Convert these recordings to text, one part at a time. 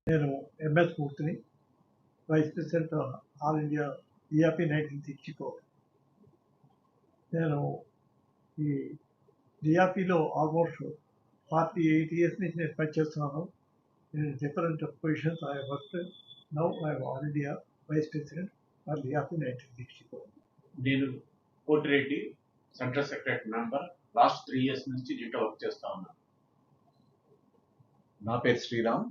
నేను ఎంఎస్ మూర్తిని, vice president all India ERP 1964. నేను ఈ డిఆర్పిలో ఆల్మోస్ట్ 48 years నుంచి నేను పనిచేస్తున్నాను. in different positions I worked. Now I am all India Vice President for DRP 1964. నేను Koti Reddy central secretary member. Last 3 years నుంచి దీంట్లో వర్క్ చేస్తా ఉన్నాను. నా పేరు శ్రీరామ్.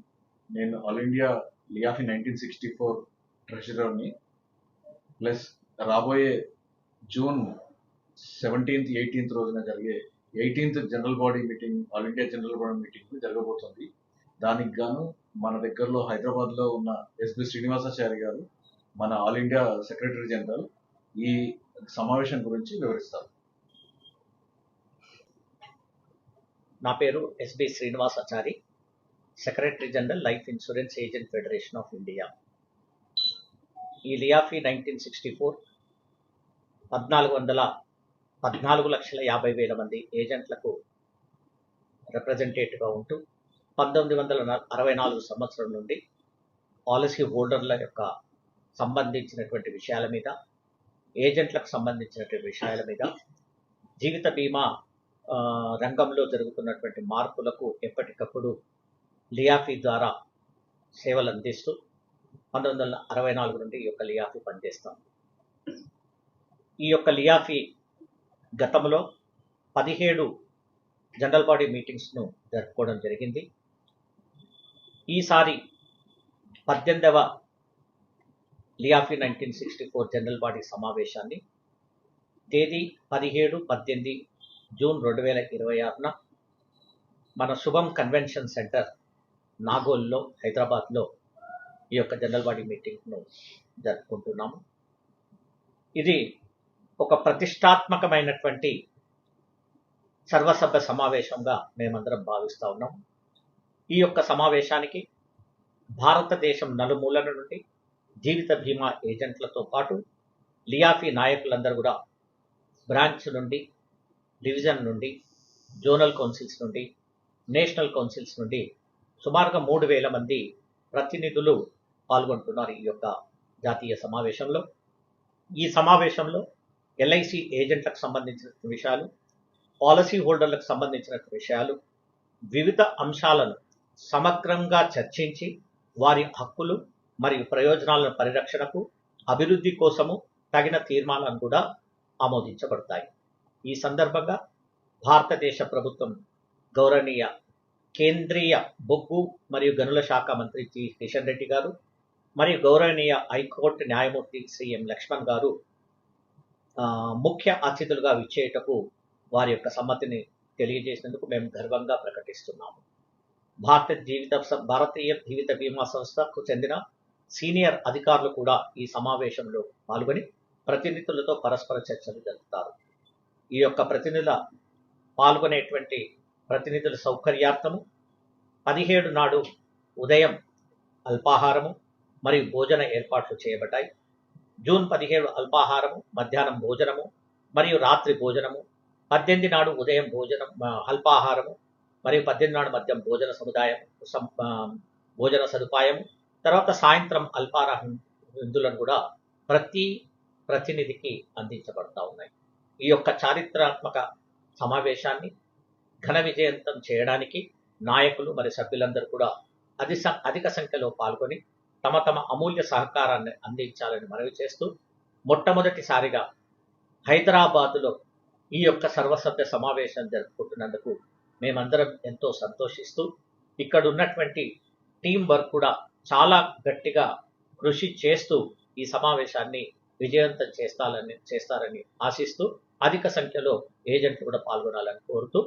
నేను ఆల్ ఇండియా లియాఫీ 1964 ట్రెజరర్ని. ప్లస్ రాబోయే జూన్ 17th 18th రోజున జరిగే 18th general body meeting, all India general body meeting జరగబోతుంది. దానికి గాను మన దగ్గరలో హైదరాబాద్లో ఉన్న ఎస్బి శ్రీనివాసాచారి గారు, మన ఆల్ ఇండియా సెక్రటరీ జనరల్, ఈ సమావేశం గురించి వివరిస్తారు. నా పేరు SB Srinivasachari, secretary general life insurance agent federation of India. ఈ లియాఫీ 1964 14,50,00,000 మంది ఏజెంట్లకు రిప్రజెంటేటివ్గా ఉంటూ 1964 సంవత్సరం నుండి పాలసీ హోల్డర్ల యొక్క సంబంధించినటువంటి విషయాల మీద, ఏజెంట్లకు సంబంధించినటువంటి విషయాల మీద, జీవిత బీమా రంగంలో జరుగుతున్నటువంటి మార్పులకు ఎప్పటికప్పుడు లియాఫీ ద్వారా సేవలు అందిస్తూ 1964 నుండి ఈ యొక్క లియాఫీ పనిచేస్తాం. ఈ యొక్క లియాఫీ గతంలో 17 జనరల్ బాడీ మీటింగ్స్ను జరుపుకోవడం జరిగింది. ఈసారి 18వ లియాఫీ 1964 జనరల్ బాడీ సమావేశాన్ని తేదీ 17-18 జూన్ 2026న మన శుభం కన్వెన్షన్ సెంటర్ నాగోల్లో, హైదరాబాద్లో ఈ యొక్క జనరల్ బాడీ మీటింగ్ను జరుపుకుంటున్నాము. ఇది ఒక ప్రతిష్టాత్మకమైనటువంటి సర్వసభ్య సమావేశంగా మేమందరం భావిస్తూ ఉన్నాం. ఈ యొక్క సమావేశానికి భారతదేశం నలుమూలల నుండి జీవిత బీమా ఏజెంట్లతో పాటు లియాఫీ నాయకులందరూ కూడా బ్రాంచ్ నుండి, డివిజన్ నుండి, జోనల్ కౌన్సిల్స్ నుండి, నేషనల్ కౌన్సిల్స్ నుండి సుమారుగా 3,000 మంది ప్రతినిధులు పాల్గొంటున్నారు ఈ యొక్క జాతీయ సమావేశంలో. ఈ సమావేశంలో ఎల్ఐసి ఏజెంట్లకు సంబంధించిన విషయాలు, పాలసీ హోల్డర్లకు సంబంధించిన విషయాలు, వివిధ అంశాలను సమగ్రంగా చర్చించి వారి హక్కులు మరియు ప్రయోజనాల పరిరక్షణకు, అభివృద్ధి కోసము తగిన తీర్మానాలు కూడా ఆమోదించబడతాయి. ఈ సందర్భంగా భారతదేశ ప్రభుత్వం గౌరవనీయ కేంద్రీయ బొగ్గు మరియు గనుల శాఖ మంత్రి జి కిషన్ రెడ్డి గారు మరియు గౌరవనీయ హైకోర్టు న్యాయమూర్తి శ్రీ ఎం లక్ష్మణ్ గారు ముఖ్య అతిథులుగా విచ్చేయటకు వారి యొక్క సమ్మతిని తెలియజేసినందుకు మేము గర్వంగా ప్రకటిస్తున్నాము. భారతీయ జీవిత బీమా సంస్థకు చెందిన సీనియర్ అధికారులు కూడా ఈ సమావేశంలో పాల్గొని ప్రతినిధులతో పరస్పర చర్చలు జరుపుతారు. ఈ యొక్క పాల్గొనేటువంటి ప్రతినిధుల సౌకర్యార్థము 17 నాడు ఉదయం అల్పాహారము మరియు భోజన ఏర్పాట్లు చేయబడ్డాయి. జూన్ 17 అల్పాహారము, మధ్యాహ్నం భోజనము మరియు రాత్రి భోజనము, 18 నాడు ఉదయం అల్పాహారము మరియు 18 నాడు మధ్యం భోజన సదుపాయము, తర్వాత సాయంత్రం అల్పాహారం విందులను కూడా ప్రతి ప్రతినిధికి అందించబడతా ఉన్నాయి. ఈ యొక్క చారిత్రాత్మక సమావేశాన్ని ఘన విజయవంతం చేయడానికి నాయకులు మరియు సభ్యులందరూ కూడా అధిక సంఖ్యలో పాల్గొని తమ అమూల్య సహకారాన్ని అందించాలని మనవి చేస్తూ, మొట్టమొదటిసారిగా హైదరాబాదులో ఈ యొక్క సర్వసభ్య సమావేశం జరుపుకుంటున్నందుకు మేమందరం ఎంతో సంతోషిస్తూ, ఇక్కడ ఉన్నటువంటి టీం వర్క్ కూడా చాలా గట్టిగా కృషి చేస్తూ ఈ సమావేశాన్ని విజయవంతం చేస్తారని ఆశిస్తూ, అధిక సంఖ్యలో ఏజెంట్లు కూడా పాల్గొనాలని కోరుతూ,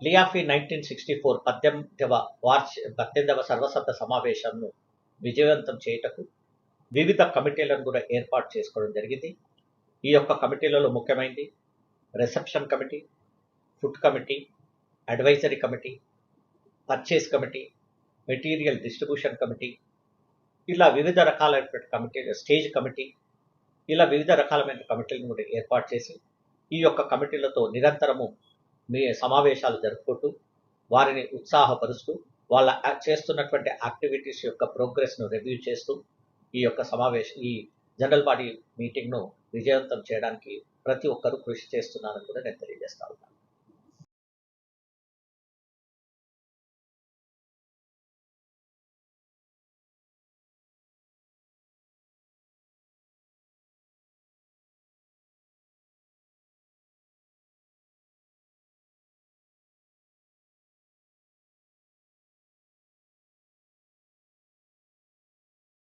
లియాఫీ 1964 18వ సర్వసభ్య సమావేశంను విజయవంతం చేయటకు వివిధ కమిటీలను కూడా ఏర్పాటు చేసుకోవడం జరిగింది. ఈ యొక్క కమిటీలలో ముఖ్యమైనది reception committee, food committee, advisory committee, purchase committee, material distribution committee, ఇలా వివిధ రకాలైనటువంటి కమిటీలు, స్టేజ్ కమిటీ, ఇలా వివిధ రకాలైన కమిటీలను కూడా ఏర్పాటు చేసి ఈ యొక్క కమిటీలతో నిరంతరము సమావేశాలు జరుపుకుంటూ వారిని ఉత్సాహపరుస్తూ వాళ్ళ చేస్తున్నటువంటి యాక్టివిటీస్ యొక్క ప్రోగ్రెస్ను రివ్యూ చేస్తూ ఈ జనరల్ బాడీ మీటింగ్ను విజయవంతం చేయడానికి ప్రతి ఒక్కరూ కృషి చేస్తున్నారని కూడా నేను తెలియజేస్తా ఉన్నాను.